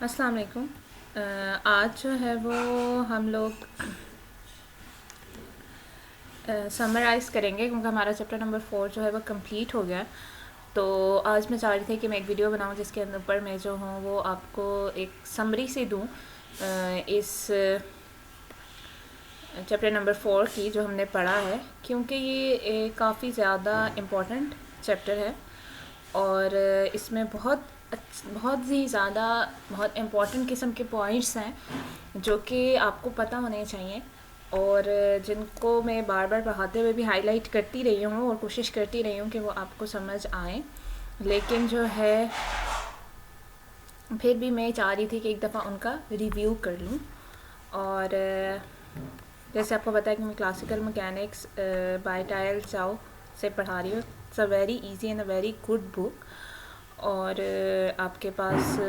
अस्सलाम वालेकुम। आज जो है वो हम लोग समराइज़ करेंगे क्योंकि हमारा चैप्टर नंबर 4 जो है वो कंप्लीट हो गया। तो आज मैं चाह रही थी कि मैं एक वीडियो बनाऊं जिसके ऊपर मैं जो हूँ वो आपको एक समरी से दूँ इस चैप्टर नंबर 4 की जो हमने पढ़ा है, क्योंकि ये काफ़ी ज़्यादा इम्पोर्टेंट चैप्टर है और इसमें बहुत ही ज़्यादा बहुत इम्पोर्टेंट किस्म के पॉइंट्स हैं जो कि आपको पता होने चाहिए और जिनको मैं बार बार पढ़ाते हुए भी हाईलाइट करती रही हूँ और कोशिश करती रही हूँ कि वो आपको समझ आए। लेकिन जो है फिर भी मैं चाह रही थी कि एक दफ़ा उनका रिव्यू कर लूँ। और जैसे आपको पता है कि मैं क्लासिकल मैकेनिक्स बाय टायल चाओ से पढ़ा रही हूँ। It's a very easy and a very good book. और आपके पास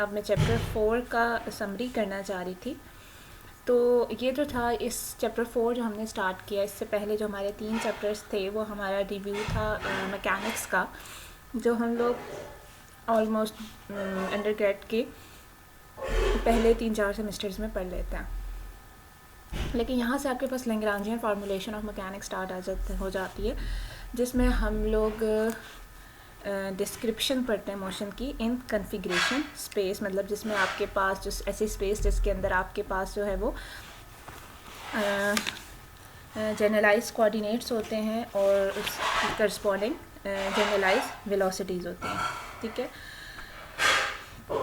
अब मैं चैप्टर 4 का समरी करना चाह रही थी। तो ये जो था इस चैप्टर 4 जो हमने स्टार्ट किया, इससे पहले जो हमारे 3 चैप्टर्स थे वो हमारा रिव्यू था मैकेनिक्स का, जो हम लोग ऑलमोस्ट अंडर ग्रेड के पहले 3-4 सेमेस्टर्स में पढ़ लेते हैं। लेकिन यहाँ से आपके पास Lagrangian formulation of mechanics start हो जाती है, जिसमें हम लोग डिस्क्रिप्शन पढ़ते हैं मोशन की इन कन्फिग्रेशन स्पेस, मतलब जिसमें आपके पास जो ऐसी स्पेस जिसके अंदर आपके पास जो है वो जनरलाइज कोऑर्डिनेट्स होते हैं और उसकी करस्पॉन्डिंग जनरलाइज वेलोसिटीज़ होती हैं। ठीक है,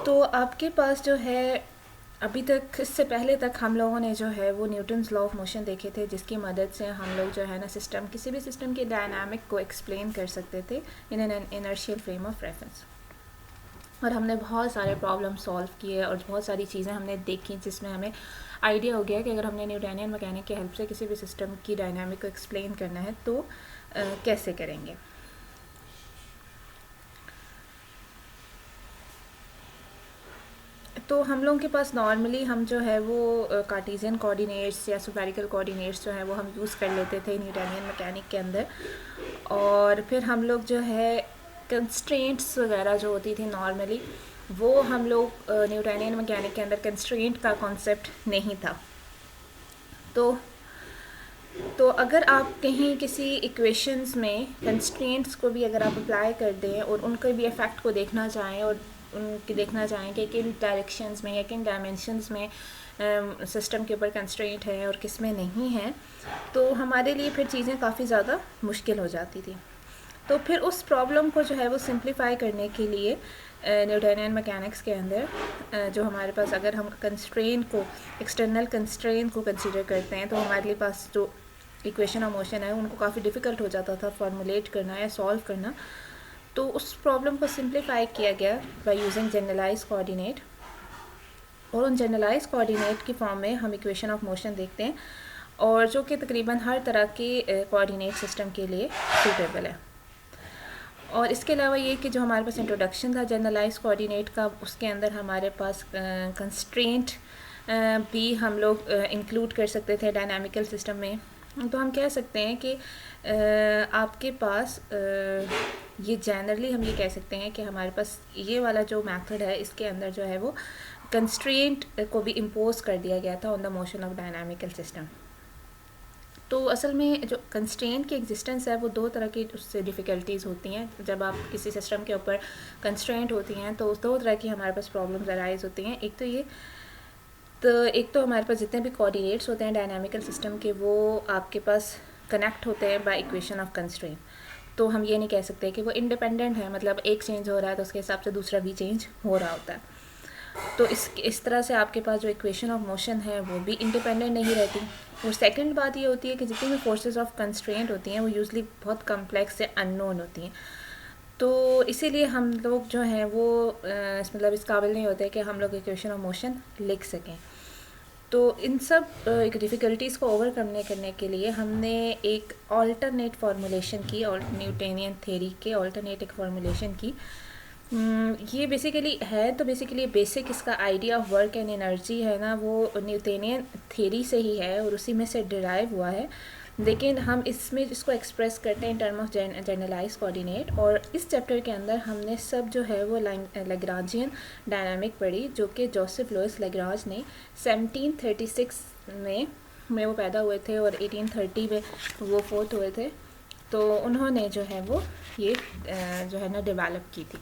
तो आपके पास जो है अभी तक, इससे पहले तक हम लोगों ने जो है वो न्यूटन्स लॉ ऑफ मोशन देखे थे, जिसकी मदद से हम लोग जो है ना सिस्टम, किसी भी सिस्टम के डायनामिक को एक्सप्लेन कर सकते थे in an inertial frame of reference. और हमने बहुत सारे प्रॉब्लम सॉल्व किए और बहुत सारी चीज़ें हमने देखी जिसमें हमें आइडिया हो गया कि अगर हमने न्यूटनियन मैकेनिक की हेल्प से किसी भी सिस्टम की डायनामिक को एक्सप्लेन करना है तो कैसे करेंगे। तो हम लोगों के पास नॉर्मली हम जो है वो कार्टेशियन कोऑर्डिनेट्स या स्फेरिकल कोऑर्डिनेट्स जो है वो हम यूज़ कर लेते थे न्यूटनियन मैकेनिक के अंदर। और फिर हम लोग जो है कंस्ट्रेंट्स वगैरह जो होती थी नॉर्मली, वो हम लोग न्यूटनियन मैकेनिक के अंदर कंस्ट्रेंट का कॉन्सेप्ट नहीं था। तो अगर आप कहीं किसी इक्वेशंस में कंस्ट्रेंट्स को भी अगर आप अप्लाई कर दें और उनके भी इफ़ेक्ट को देखना चाहें और उनकी देखना चाहें कि किन डायरेक्शंस में या किन डायमेंशंस में सिस्टम के ऊपर कंस्ट्रेंट है और किस में नहीं है, तो हमारे लिए फिर चीज़ें काफ़ी ज़्यादा मुश्किल हो जाती थी। तो फिर उस प्रॉब्लम को जो है वो सिंप्लीफाई करने के लिए न्यूटनियन मैकेनिक्स के अंदर जो हमारे पास, अगर हम कंस्ट्रेंट को, एक्सटर्नल कंस्ट्रेंट को कंसीडर करते हैं, तो हमारे पास जो इक्वेशन ऑफ मोशन है उनको काफ़ी डिफ़िकल्ट हो जाता था फॉर्मुलेट करना या सॉल्व करना। तो उस प्रॉब्लम को सिंप्लीफाई किया गया बाय यूजिंग जनरलाइज कोऑर्डिनेट, और उन जनरलाइज कोऑर्डिनेट की फॉर्म में हम इक्वेशन ऑफ मोशन देखते हैं, और जो कि तकरीबन हर तरह के कोऑर्डिनेट सिस्टम के लिए सूटेबल है। और इसके अलावा ये कि जो हमारे पास इंट्रोडक्शन था जनरलाइज कोऑर्डिनेट का, उसके अंदर हमारे पास कंस्ट्रेंट भी हम लोग इंक्लूड कर सकते थे डायनामिकल सिस्टम में। तो हम कह सकते हैं कि आपके पास ये जनरली हम ये कह सकते हैं कि हमारे पास ये वाला जो मेथड है, इसके अंदर जो है वो कंस्ट्रेंट को भी इम्पोज कर दिया गया था on the motion of dynamical system. तो असल में जो कंस्ट्रेंट की एग्जिस्टेंस है वो दो तरह की उससे डिफ़िकल्टीज़ होती हैं। जब आप किसी सिस्टम के ऊपर कंस्ट्रेंट होती हैं तो दो तरह की हमारे पास प्रॉब्लम्स अराइज होती हैं। एक तो हमारे पास जितने भी कोऑर्डिनेट्स होते हैं डायनामिकल सिस्टम के, वो आपके पास कनेक्ट होते हैं बाय इक्वेशन ऑफ कंस्ट्रेंट। तो हम ये नहीं कह सकते कि वो इंडिपेंडेंट है, मतलब एक चेंज हो रहा है तो उसके हिसाब से दूसरा भी चेंज हो रहा होता है। तो इस तरह से आपके पास जो इक्वेशन ऑफ मोशन है वो भी इंडिपेंडेंट नहीं रहती। और सेकंड बात ये होती है कि जितनी भी फोर्सेस ऑफ कंस्ट्रेंट होती हैं वो यूजली बहुत कम्प्लेक्स से अननोन होती हैं। तो इसीलिए हम लोग जो हैं वो मतलब इस काबिल नहीं होते कि हम लोग इक्वेशन ऑफ मोशन लिख सकें। तो इन सब एक डिफ़िकल्टीज़ को ओवरकम करने के लिए हमने एक ऑल्टरनेट फार्मूलेशन की, और न्यूटनियन थ्योरी के ऑल्टरनेट एक फार्मूलेशन की। ये बेसिकली है, तो बेसिकली बेसिक इसका idea of work and energy है ना, वो न्यूटनियन थ्योरी से ही है और उसी में से डिराइव हुआ है। लेकिन हम इसमें इसको एक्सप्रेस करते हैं in term of generalize coordinate. और इस चैप्टर के अंदर हमने सब जो है वो लैग्रांजियन डायनामिक पढ़ी, जो कि जोसेफ लुइस लैग्रांज ने 1736 में वो पैदा हुए थे और 1830 में वो फोर्थ हुए थे। तो उन्होंने जो है वो ये जो है ना डेवलप की थी।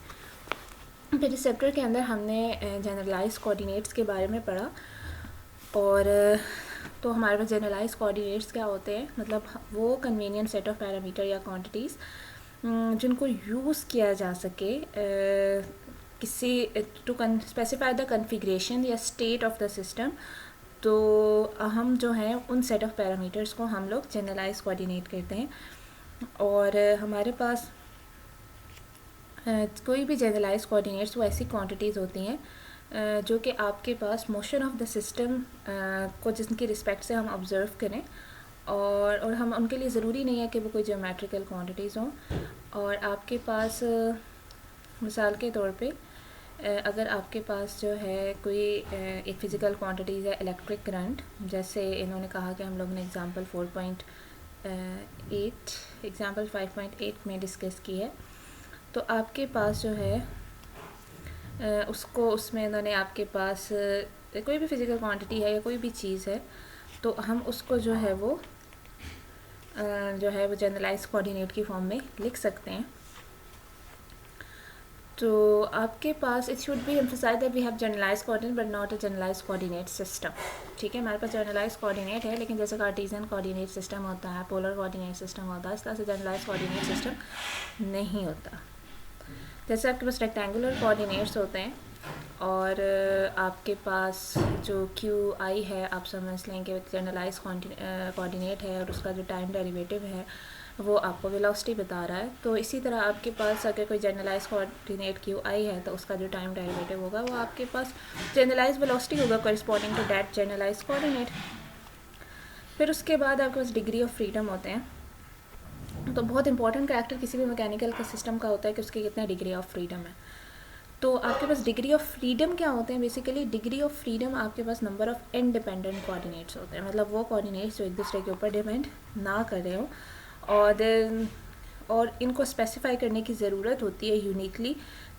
फिर इस चैप्टर के अंदर हमने जनरलाइज कोऑर्डिनेट्स के बारे में पढ़ा। और तो हमारे पास जनरलाइज कोऑर्डिनेट्स क्या होते हैं, मतलब वो कन्वीनियंट सेट ऑफ पैरामीटर या क्वांटिटीज़ जिनको यूज़ किया जा सके किसी टू स्पेसिफाई द कॉन्फ़िगरेशन या स्टेट ऑफ द सिस्टम। तो हम जो हैं उन सेट ऑफ पैरामीटर्स को हम लोग जनरलाइज कोऑर्डिनेट करते हैं। और हमारे पास कोई भी जनरलाइज कोऑर्डिनेट्स वो ऐसी क्वांटिटीज़ होती हैं जो कि आपके पास मोशन ऑफ द सिस्टम को जिनकी रिस्पेक्ट से हम ऑब्ज़र्व करें, और हम उनके लिए ज़रूरी नहीं है कि वो कोई ज्योमेट्रिकल क्वांटिटीज़ हों। और आपके पास मिसाल के तौर पे अगर आपके पास जो है कोई एक फ़िज़िकल क्वांटिटीज़ है इलेक्ट्रिक करंट, जैसे इन्होंने कहा कि हम लोगों ने एग्ज़ाम्पल 5.8 में डिस्कस की है। तो आपके पास जो है उसको उसमें इन्होंने आपके पास कोई भी फ़िज़िकल क्वांटिटी है या कोई भी चीज़ है, तो हम उसको जो है वो जनरलाइज कोऑर्डिनेट की फॉर्म में लिख सकते हैं। तो आपके पास it should be emphasised that we have generalise coordinate but not a generalise coordinate system. ठीक है, हमारे पास जनरलाइज कोऑर्डिनेट है, लेकिन जैसे कार्टेशियन कोऑर्डिनेट सिस्टम होता है, पोलर कोऑर्डिनेट सिस्टम होता है, इस तरह से जनरलाइज कोऑर्डिनेट सिस्टम नहीं होता। जैसे आपके पास रेक्टेंगुलर कोऑर्डिनेट्स होते हैं और आपके पास जो क्यू आई है, आप समझ लें कि जनरलाइज कोऑर्डिनेट है और उसका जो टाइम डेरिवेटिव है वो आपको वेलोसिटी बता रहा है। तो इसी तरह आपके पास अगर कोई जनरलाइज कोऑर्डिनेट क्यू आई है तो उसका जो टाइम डेरिवेटिव होगा वो आपके पास जनरलाइज वेलोसिटी होगा corresponding to that generalize coordinate. फिर उसके बाद आपके पास डिग्री ऑफ फ्रीडम होते हैं। तो बहुत इंपॉर्टेंट कैरेक्टर किसी भी मैकेनिकल का सिस्टम का होता है कि उसकी कितने डिग्री ऑफ फ्रीडम है। तो आपके पास डिग्री ऑफ फ्रीडम क्या होते हैं? बेसिकली डिग्री ऑफ फ्रीडम आपके पास नंबर ऑफ इंडिपेंडेंट कोऑर्डिनेट्स होते हैं, मतलब वो कोऑर्डिनेट्स जो एक दूसरे के ऊपर डिपेंड ना कर रहे हो और इनको स्पेसिफाई करने की ज़रूरत होती है यूनिकली,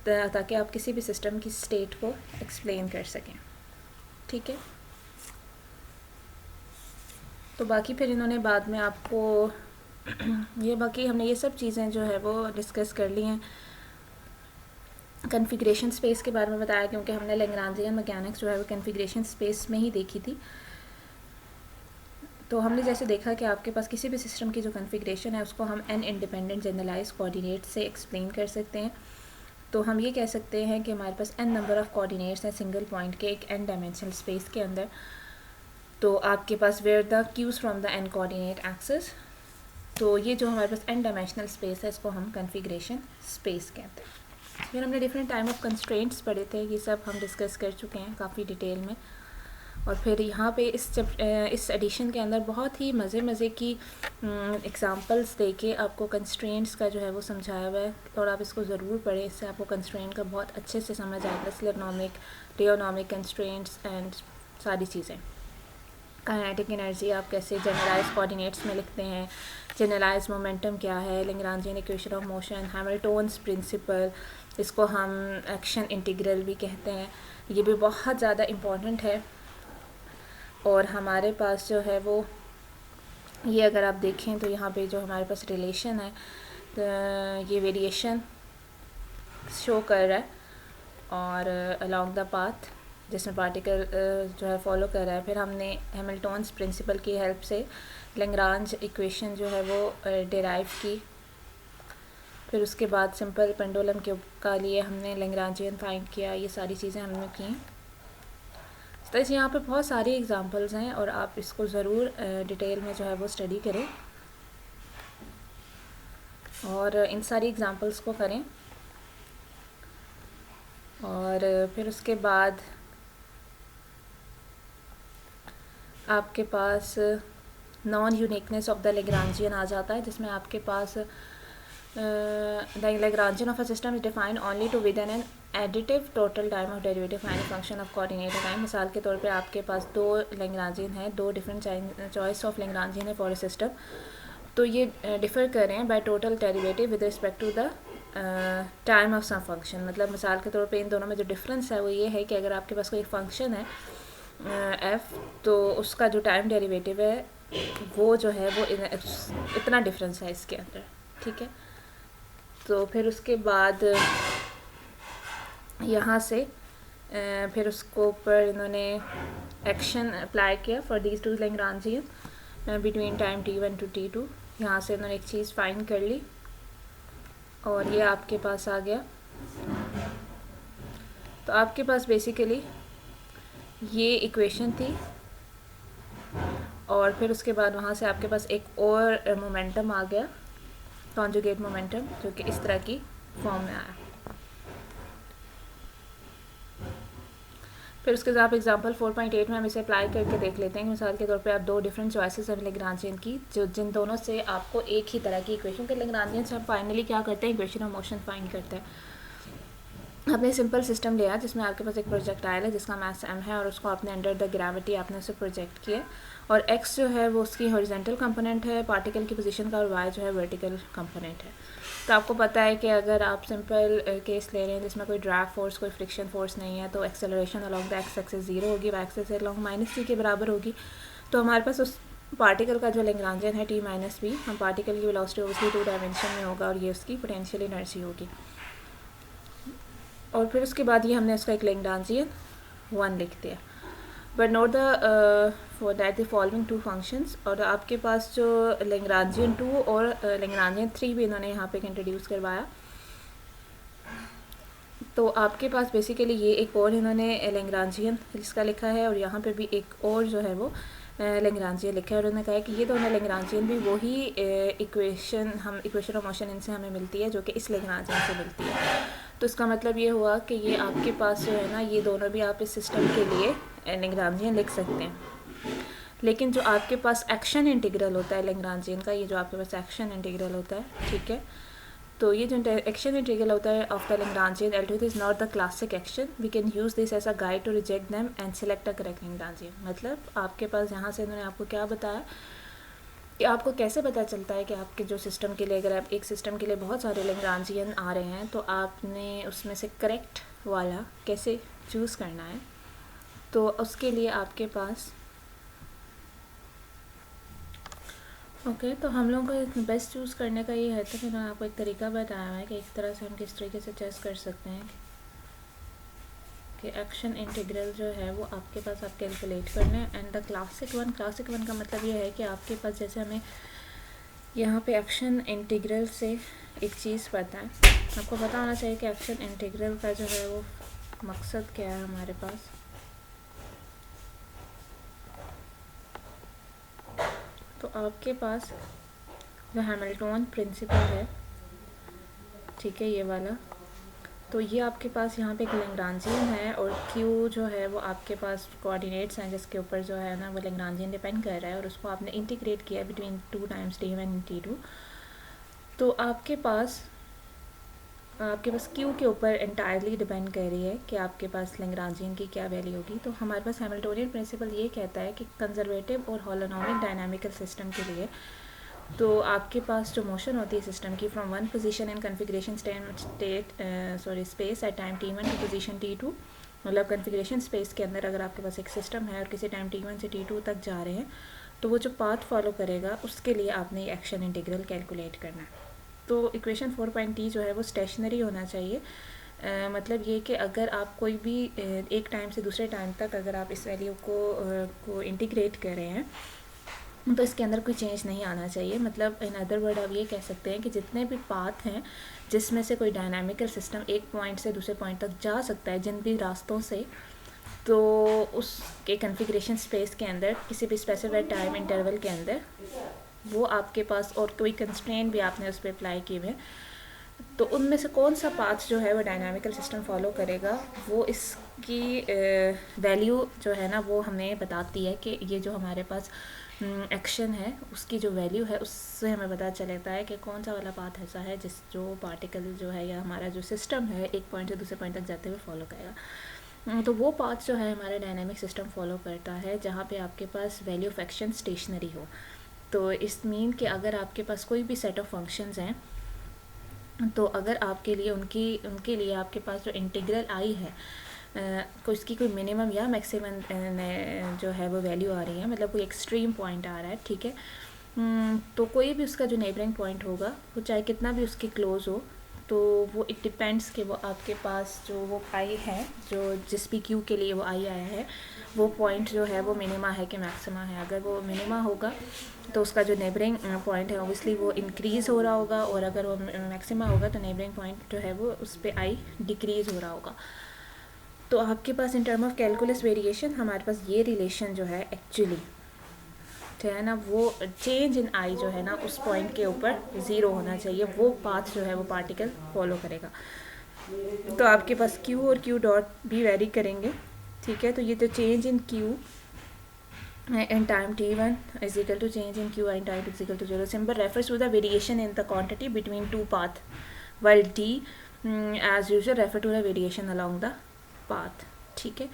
ताकि आप किसी भी सिस्टम की स्टेट को एक्सप्लेन कर सकें। ठीक है, तो बाकी फिर इन्होंने बाद में आपको बाकी हमने ये सब चीज़ें जो है वो डिस्कस कर ली हैं। कॉन्फ़िगरेशन स्पेस के बारे में बताया, क्योंकि हमने लैग्रांजियन मैकेनिक्स जो है वो कॉन्फ़िगरेशन स्पेस में ही देखी थी। तो हमने जैसे देखा कि आपके पास किसी भी सिस्टम की जो कॉन्फ़िगरेशन है उसको हम n इंडिपेंडेंट जनरलाइज कोऑर्डिनेट से एक्सप्लेन कर सकते हैं। तो हम ये कह सकते हैं कि हमारे पास n नंबर ऑफ़ कोऑर्डिनेट्स हैं सिंगल पॉइंट के एक n डायमेंशनल स्पेस के अंदर। तो आपके पास where the q's from the n coordinate axis, तो ये जो हमारे पास n डायमेंशनल स्पेस है इसको हम कॉन्फ़िगरेशन स्पेस कहते हैं। फिर हमने डिफरेंट टाइम ऑफ कंस्ट्रेंट्स पढ़े थे, ये सब हम डिस्कस कर चुके हैं काफ़ी डिटेल में। और फिर यहाँ पे इस एडिशन के अंदर बहुत ही मज़े की एग्ज़ाम्पल्स देके आपको कंस्ट्रेंट्स का जो है वो समझाया हुआ है, और आप इसको ज़रूर पढ़ें, इससे आपको कंस्ट्रेंट का बहुत अच्छे से समझ आएगा। स्लेवनॉमिक, रियोनॉमिक कंस्ट्रेंट्स एंड सारी चीज़ें। काइनेटिक एनर्जी आप कैसे जनरलाइज कोऑर्डिनेट्स में लिखते हैं, जनरलाइज मोमेंटम क्या है, Lagrangian equation of motion, Hamilton's principle, इसको हम एक्शन इंटीग्रल भी कहते हैं, ये भी बहुत ज़्यादा इम्पॉर्टेंट है। और हमारे पास जो है वो ये अगर आप देखें तो यहाँ पे जो हमारे पास रिलेशन है, ये वेरिएशन शो कर रहा है और अलोंग द पाथ जिसमें पार्टिकल जो है फॉलो कर रहा है। फिर हमने हैमिल्टोन्स प्रिंसिपल की हेल्प से लैग्रांज इक्वेशन जो है वो डिराइव की। फिर उसके बाद सिंपल पेंडुलम का लिए हमने लैग्रांजियन फाइंड किया। ये सारी चीज़ें हमने की। तो इस यहाँ पे बहुत सारी एग्जांपल्स हैं और आप इसको ज़रूर डिटेल में जो है वो स्टडी करें और इन सारी एग्जांपल्स को करें। और फिर उसके बाद आपके पास non uniqueness of the Lagrangian आ जाता है, जिसमें आपके पास the Lagrangian of a system is defined only to with an additive total time of derivative find function of coordinate time. मिसाल के तौर पे आपके पास दो लैग्रांजियन है, दो डिफरेंट चॉइस ऑफ लैग्रांजियन है फॉर अ सिस्टम, तो ये डिफ़र कर रहे हैं by total derivative with respect to the time of some function. मतलब मिसाल के तौर पे इन दोनों में जो डिफरेंस है वो ये है कि अगर आपके पास कोई फंक्शन है एफ़, तो उसका जो टाइम डेरिवेटिव है वो जो है वो इतना डिफरेंस है इसके अंदर, ठीक है। तो फिर उसके बाद यहाँ से फिर उसको ऊपर इन्होंने एक्शन अप्लाई किया for these two Lagrangian between time t1 to t2। यहाँ से इन्होंने एक चीज़ फाइंड कर ली और ये आपके पास आ गया। तो आपके पास बेसिकली ये इक्वेशन थी और फिर उसके बाद वहाँ से आपके पास एक और मोमेंटम आ गया, कॉन्जुगेट मोमेंटम, जो कि इस तरह की फॉर्म में आया। फिर उसके बाद आप एग्जांपल 4.8 में हम इसे अप्लाई करके देख लेते हैं। मिसाल के तौर पे आप दो डिफरेंट चॉइसेस हैं लैग्रांजियन की, जो जिन दोनों से आपको एक ही तरह की इक्वेशन के लैग्रांजियन से हम फाइनली क्या करते हैं, इक्वेशन ऑफ मोशन फाइंड करते हैं। आपने सिंपल सिस्टम लिया जिसमें आपके पास एक प्रोजेक्टाइल है जिसका मास m है और उसको आपने अंडर द ग्रेविटी आपने उसे प्रोजेक्ट किया और x जो है वो उसकी हॉरिजॉन्टल कंपोनेंट है पार्टिकल की पोजीशन का और y जो है वर्टिकल कंपोनेंट है। तो आपको पता है कि अगर आप सिंपल केस ले रहे हैं जिसमें कोई ड्रैग फोर्स कोई फ्रिक्शन फोर्स नहीं है, तो acceleration along the x axis 0 होगी, y एक्सिस अलॉन्ग -c के बराबर होगी। तो हमारे पास उस पार्टिकल का जो लैग्रांजियन है t-b, हम पार्टिकल की वेलोसिटी ओब्वियसली 2 डायमेंशन में होगा और ये उसकी पोटेंशियल एनर्जी होगी। और फिर उसके बाद ये हमने उसका एक लैग्रांजियन 1 लिख दिया। But note the for that the following two functions. और आपके पास जो लैग्रांजियन 2 और लैग्रांजियन 3 भी इन्होंने यहाँ पे इंट्रोड्यूस करवाया। तो आपके पास बेसिकली ये एक और इन्होंने लैग्रांजियन इसका लिखा है और यहाँ पे भी एक और जो है वो लैग्रांजियन लिखा है और उन्होंने कहा है कि ये दोनों लैग्रांजियन भी वही इक्वेशन ऑफ मोशन इनसे हमें मिलती है जो कि इस लैग्रांजियन से मिलती है। तो इसका मतलब ये हुआ कि ये आपके पास जो है ना, ये दोनों भी आप इस सिस्टम के लिए लैग्रांजियन लिख सकते हैं। लेकिन जो आपके पास एक्शन इंटीग्रल होता है लैग्रांजियन का, ये जो आपके पास एक्शन इंटीग्रल होता है, ठीक है, तो ये जो एक्शन इंटीग्रल होता है of the Lagrangian L2 is not the classic action, we can use this as a guide to reject them and select a correct Lagrangian. मतलब आपके पास यहाँ से इन्होंने आपको क्या बताया कि आपको कैसे पता चलता है कि आपके जो सिस्टम के लिए, अगर आप एक सिस्टम के लिए बहुत सारे लैग्रांजियन आ रहे हैं तो आपने उसमें से करेक्ट वाला कैसे चूज़ करना है। तो उसके लिए आपके पास तो हम लोगों को बेस्ट चूज़ करने का ये है, तो फिर मैंने आपको एक तरीका बताया है कि एक तरह से हम किस तरीके से चेक कर सकते हैं कि एक्शन इंटीग्रल जो है वो आपके पास आप कैलकुलेट करना है। एंड द क्लासिक वन का मतलब ये है कि आपके पास जैसे हमें यहाँ पे एक्शन इंटीग्रल से एक चीज़ पता है, आपको पता होना चाहिए कि एक्शन इंटीग्रल का जो है वो मकसद क्या है हमारे पास। तो आपके पास जो हैमिल्टन प्रिंसिपल है, ठीक है, ये वाला, तो ये आपके पास यहाँ पे एक लैग्रांजियन है और Q जो है वो आपके पास कोऑर्डिनेट्स हैं जिसके ऊपर जो है ना वो लैग्रांजियन डिपेंड कर रहा है और उसको आपने इंटीग्रेट किया between 2 times t1 and t2। तो आपके पास Q के ऊपर इंटायरली डिपेंड कर रही है कि आपके पास लैग्रांजियन की क्या वैल्यू होगी। तो हमारे पास हैमिल्टोनियन प्रिंसिपल ये कहता है कि कंजर्वेटिव और हॉलोनॉमिक डायनामिकल सिस्टम के लिए तो आपके पास जो मोशन होती है सिस्टम की from one position in configuration space at time t1 to position t2, मतलब कन्फिग्रेशन स्पेस के अंदर अगर आपके पास एक सिस्टम है और किसी टाइम t1 से t2 तक जा रहे हैं तो वो जो पाथ फॉलो करेगा उसके लिए आपने एक्शन इंटीग्रल कैलकुलेट करना है। तो इक्वेशन 4.t जो है वो स्टेशनरी होना चाहिए। मतलब ये कि अगर आप कोई भी एक टाइम से दूसरे टाइम तक अगर आप इस वैल्यू को इंटीग्रेट कर रहे हैं तो इसके अंदर कोई चेंज नहीं आना चाहिए। मतलब इन अदर वर्ड आप ये कह सकते हैं कि जितने भी पाथ हैं जिसमें से कोई डायनामिकल सिस्टम एक पॉइंट से दूसरे पॉइंट तक जा सकता है जिन भी रास्तों से, तो उसके कन्फिग्रेशन स्पेस के अंदर किसी भी स्पेसिफाइड टाइम इंटरवल के अंदर वो आपके पास और कोई कंस्ट्रेंट भी आपने उस पर अप्लाई किए हुए, तो उनमें से कौन सा पाथ जो है वो डायनामिकल सिस्टम फॉलो करेगा वो इसकी वैल्यू जो है ना वो हमें बताती है कि ये जो हमारे पास एक्शन है उसकी जो वैल्यू है उससे हमें पता चलता है कि कौन सा वाला पाथ ऐसा है जिस जो पार्टिकल जो है या हमारा जो सिस्टम है एक पॉइंट से दूसरे पॉइंट तक जाते हुए फॉलो करेगा। तो वो पाथ जो है हमारे डायनामिक सिस्टम फॉलो करता है जहाँ पे आपके पास वैल्यू ऑफ एक्शन स्टेशनरी हो। तो इस मीन कि अगर आपके पास कोई भी सेट ऑफ फंक्शंस हैं तो अगर आपके लिए उनके लिए आपके पास जो इंटीग्रल आई है उसकी कोई मिनिमम या मैक्सिमम जो है वो वैल्यू आ रही है, मतलब कोई एक्सट्रीम पॉइंट आ रहा है, ठीक है। तो कोई भी उसका जो नेबरिंग पॉइंट होगा वो चाहे कितना भी उसके क्लोज हो, तो वो इट डिपेंड्स कि वो आपके पास जो वो आई है, जो जिस भी क्यू के लिए वो आई आया है, वो पॉइंट जो है वो मिनिमा है कि मैक्सिमा है। अगर वो मिनिमा होगा तो उसका जो नेबरिंग पॉइंट है ऑब्वियसली वो इंक्रीज़ हो रहा होगा, और अगर वो मैक्सिमा होगा तो नेबरिंग पॉइंट जो है वो उस पर आई डिक्रीज़ हो रहा होगा। तो आपके पास in term of calculus variation हमारे पास ये रिलेशन जो है एक्चुअली जो है ना वो चेंज इन आई जो है ना उस पॉइंट के ऊपर ज़ीरो होना चाहिए, वो पाथ जो है वो पार्टिकल फॉलो करेगा। तो आपके पास क्यू और क्यू डॉट भी वेरी करेंगे, ठीक है। तो ये जो change in Q in time t1 is equal to change in qi in time t is equal to 0 symbol refers to the variation in the quantity between two path, while d as usual refer to the variation along the path, ठीक है।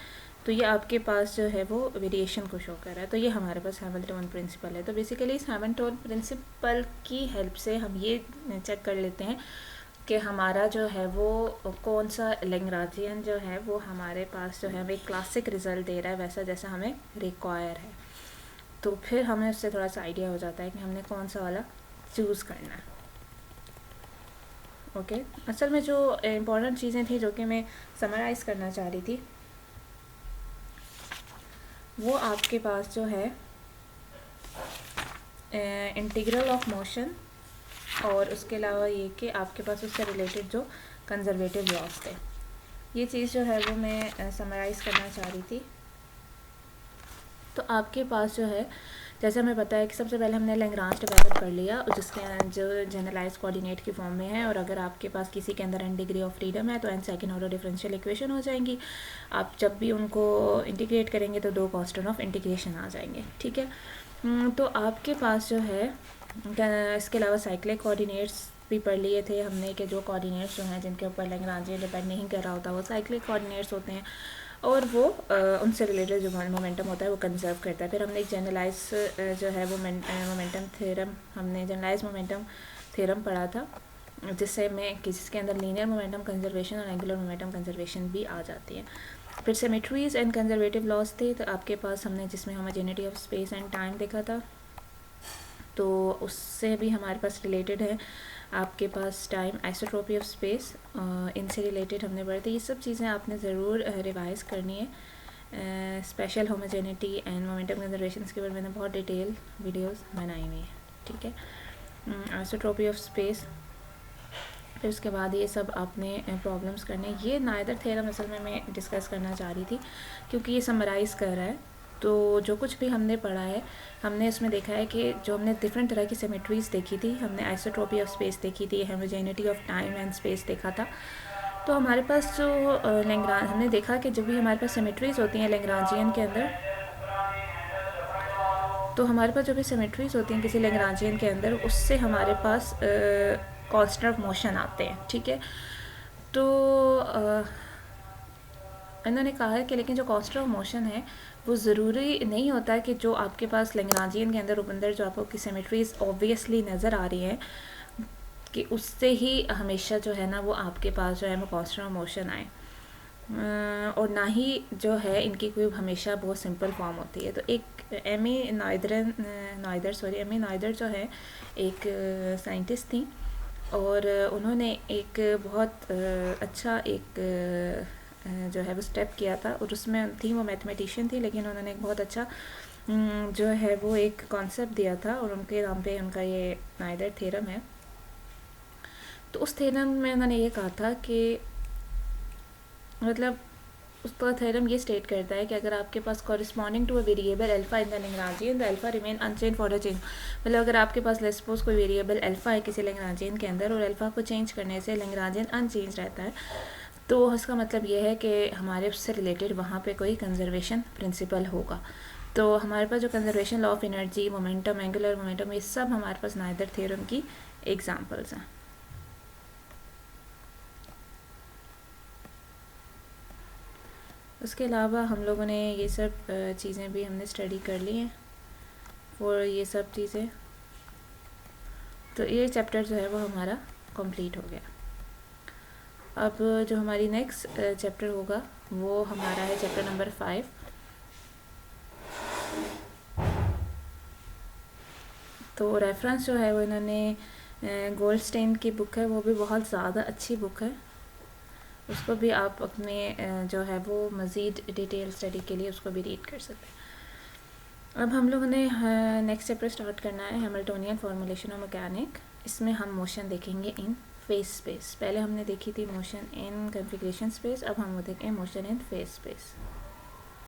तो ये आपके पास जो है वो variation को show कर रहा है। तो ये हमारे पास हैमिल्टन प्रिंसिपल है। तो बेसिकली इस हैमिल्टन प्रिंसिपल की हेल्प से हम ये चेक कर लेते हैं कि हमारा जो है वो कौन सा लैग्रांजियन जो है वो हमारे पास जो है हमें क्लासिक रिजल्ट दे रहा है वैसा जैसा हमें रिक्वायर है। तो फिर हमें उससे थोड़ा सा आइडिया हो जाता है कि हमने कौन सा वाला चूज़ करना है। ओके, असल में जो इम्पोर्टेंट चीज़ें थी जो कि मैं समराइज़ करना चाह रही थी वो आपके पास जो है इंटीग्रल ऑफ मोशन, और उसके अलावा ये कि आपके पास उससे रिलेटेड जो कंजर्वेटिव लॉस थे, ये चीज़ जो है वो मैं समराइज़ करना चाह रही थी। तो आपके पास जो है जैसे हमें पता है कि सबसे पहले हमने लैग्रांज डेवलप कर लिया जिसके जो जनरलाइज कोऑर्डिनेट की फॉर्म में है, और अगर आपके पास किसी के अंदर n डिग्री ऑफ फ्रीडम है तो n second order differential equation हो जाएंगी। आप जब भी उनको इंटीग्रेट करेंगे तो दो कांस्टेंट ऑफ इंटीग्रेशन आ जाएंगे, ठीक है। तो आपके पास जो है इसके अलावा साइक्लिक कोऑर्डिनेट्स भी पढ़ लिए थे हमने कि जो कोऑर्डिनेट्स जो हैं जिनके ऊपर लैग्रांजियन डिपेंड नहीं कर रहा होता वो साइक्लिक कोऑर्डिनेट्स होते हैं, और वो उनसे रिलेटेड जो मोमेंटम होता है वो कंजर्व करता है। फिर हमने एक जनरलाइज जो है वो मोमेंटम थ्योरम, हमने जनरलाइज मोमेंटम थ्योरम पढ़ा था जिससे में जिसके अंदर लीनियर मोमेंटम कंजर्वेशन और एंगुलर मोमेंटम कंजर्वेशन भी आ जाती है। फिर सिमेट्रीज एंड कंजर्वेटिव लॉस थे, तो आपके पास हमने जिसमें homogeneity of space and time देखा था, तो उससे भी हमारे पास रिलेटेड है आपके पास टाइम आइसोट्रोपी ऑफ स्पेस, इनसे रिलेटेड हमने पढ़ी थी। ये सब चीज़ें आपने ज़रूर रिवाइज़ करनी है। Special homogeneity and momentum conservation के ऊपर मैंने बहुत डिटेल वीडियोस बनाई हुई है, ठीक है। आइसोट्रोपी ऑफ स्पेस, फिर उसके बाद ये सब आपने प्रॉब्लम्स करने। ये नाइदर थ्योरम असल में मैं डिस्कस करना चाह रही थी क्योंकि ये समराइज़ कर रहा है। तो जो कुछ भी हमने पढ़ा है हमने इसमें देखा है कि जो हमने डिफरेंट तरह की सिमेट्रीज़ देखी थी, हमने आइसोट्रोपी ऑफ स्पेस देखी थी, homogeneity of time and space देखा था। तो हमारे पास जो लैग्रांज हमने देखा कि जब भी हमारे पास सिमेट्रीज़ होती हैं लैग्रांजियन के अंदर, तो हमारे पास जो भी सिमेट्रीज़ होती हैं किसी लैग्रांजियन के अंदर उससे हमारे पास कांस्टेंट ऑफ मोशन आते हैं, ठीक है। तो इन्होंने कहा है कि लेकिन जो कांस्टेंट ऑफ मोशन है वो ज़रूरी नहीं होता कि जो आपके पास लैग्रांजियन के अंदर जो आपको की सिमेट्रीज ऑब्वियसली नज़र आ रही हैं कि उससे ही हमेशा जो है ना वो आपके पास जो है वो कांस्टेंट ऑफ मोशन आए, और ना ही जो है इनकी कोई हमेशा बहुत सिंपल फॉर्म होती है। तो एक एमी नाइदर जो है एक साइंटिस्ट थी, और उन्होंने एक बहुत अच्छा एक जो है वो स्टेप किया था, और उसमें थी वो मैथमेटिशियन थी लेकिन उन्होंने एक बहुत अच्छा जो है वो एक कॉन्सेप्ट दिया था, और उनके नाम पे उनका ये नाइदर थ्योरम है। तो उस थ्योरम में उन्होंने ये कहा था कि मतलब उसका थ्योरम ये स्टेट करता है कि अगर आपके पास corresponding to a variable alpha in the Lagrangian the alpha remain unchange for a change, मतलब अगर आपके पास लेट्स सपोज कोई वेरिएबल अल्फा है किसी लैग्रांजियन के अंदर और अल्फा को चेंज करने से लैग्रांजियन अनचेंज रहता है, तो उसका मतलब ये है कि हमारे उससे रिलेटेड वहाँ पे कोई कंजर्वेशन प्रिंसिपल होगा। तो हमारे पास जो conservation law of energy, momentum, angular momentum, ये सब हमारे पास नाइदर थ्योरम की एग्जांपल्स हैं। उसके अलावा हम लोगों ने ये सब चीज़ें भी हमने स्टडी कर ली हैं और ये सब चीज़ें, तो ये चैप्टर जो है वो हमारा कंप्लीट हो गया। अब जो हमारी नेक्स्ट चैप्टर होगा वो हमारा है चैप्टर नंबर 5। तो रेफरेंस जो है वो इन्होंने गोल्डस्टेन की बुक है, वो भी बहुत ज़्यादा अच्छी बुक है, उसको भी आप अपने जो है वो मज़ीद डिटेल स्टडी के लिए उसको भी रीड कर सकते हैं। अब हम लोगों ने नेक्स्ट चैप्टर स्टार्ट करना है हैमिल्टोनियन फॉर्मूलेशन ऑफ मैकेनिक। इसमें हम मोशन देखेंगे इन फेस स्पेस। पहले हमने देखी थी मोशन इन कॉन्फ़िगरेशन स्पेस, अब हम वो देखेंगे मोशन इन फेस स्पेस।